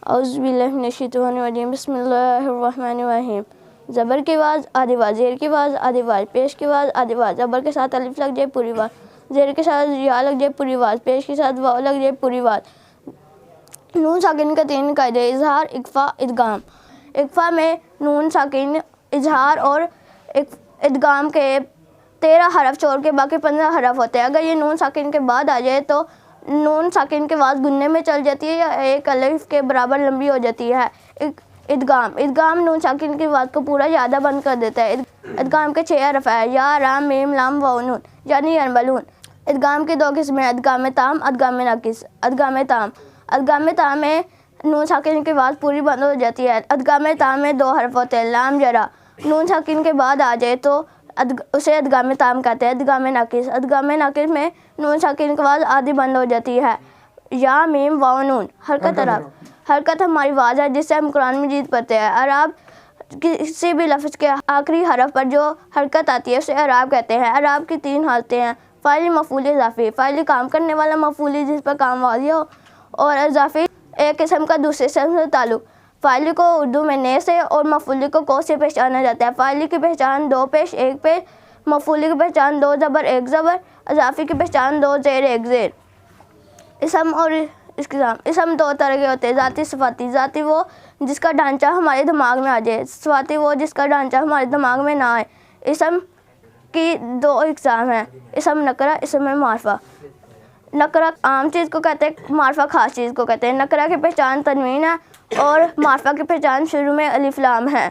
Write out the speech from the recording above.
اعوذ باللہ من الشیطان الرجیم، بسم اللہ الرحمن الرحیم۔ زبر کی آواز آدھی آواز، زیر کی آواز آدھی آواز، پیش کی آواز آدھی آواز، زبر کے ساتھ الف لگ جائے پوری آواز، زیر کے ساتھ یا لگ جائے پوری آواز، پیش کے ساتھ واو لگ جائے پوری آواز۔ نون ساکن کا 3 قاعدے: اظہار، اخفا، ادغام۔ اخفا میں نون ساکن، اظہار اور ادغام کے 13 حرف چھوڑ کے باقی 15 حرف ہوتے ہیں۔ اگر یہ نون ساکن کے بعد آ جائے تو نون ساکن کے آواز گننے میں چل جاتی ہے یا ایک الف کے برابر لمبی ہو جاتی ہے۔ ادغام نون ساکن کی آواز کو پورا یا آدھا بند کر دیتا ہے۔ ادغام کے 6 حرف ہیں: یا، را، میم، لام، واو، نون، یعنی یرملون۔ ادغام کی 2 قسمیں ہیں: ادغام تام، ادغام ناقص۔ ادغام تام میں نون ساکن کی آواز پوری بند ہو جاتی ہے۔ ادغام تام میں 2 حرف ہوتے ہیں: لام، یا۔ نون ساکن کے بعد آ جائے تو اسے ادغام تام کہتے ہیں۔ ادغام ناقص میں نون ساکن کی آواز آدھی بند ہو جاتی ہے: یا، میم، واو، نون۔ حرکت ہماری آواز ہے جس سے ہم قرآن مجید پڑھتے ہیں۔ اعراب کسی بھی لفظ کے آخری حرف پر جو حرکت آتی ہے اسے اعراب کہتے ہیں۔ اعراب کی 3 حالتیں ہیں: فاعلی، مفعولی، اضافی۔ فاعلی کام کرنے والا، مفعولی جس پر کام واضح ہو، اور اضافی ایک قسم کا دوسرے قسم سے تعلق۔ فاعلی کو اردو میں نے سے اور مفعولی کو کو سے پہچانا جاتا ہے۔ فاعلی کی پہچان 2 پیش 1 پیش، مفعولی کی پہچان 2 زبر 1 زبر، اضافی کی پہچان 2 زیر 1 زیر۔ اسم اور اقسام۔ اسم 2 طرح کے ہوتے ہیں: ذاتی، صفاتی۔ ذاتی وہ جس کا ڈھانچہ ہمارے دماغ میں آ جائے، صفاتی وہ جس کا ڈھانچہ ہمارے دماغ میں نہ آئے۔ اسم کی 2 اقسام ہیں: اسم نکرہ، اسم معرفہ۔ نکرہ عام چیز کو کہتے ہیں، معرفہ خاص چیز کو کہتے ہیں۔ نکرہ کی پہچان تنوین ہے اور معرفہ کی پہچان شروع میں الف لام ہے۔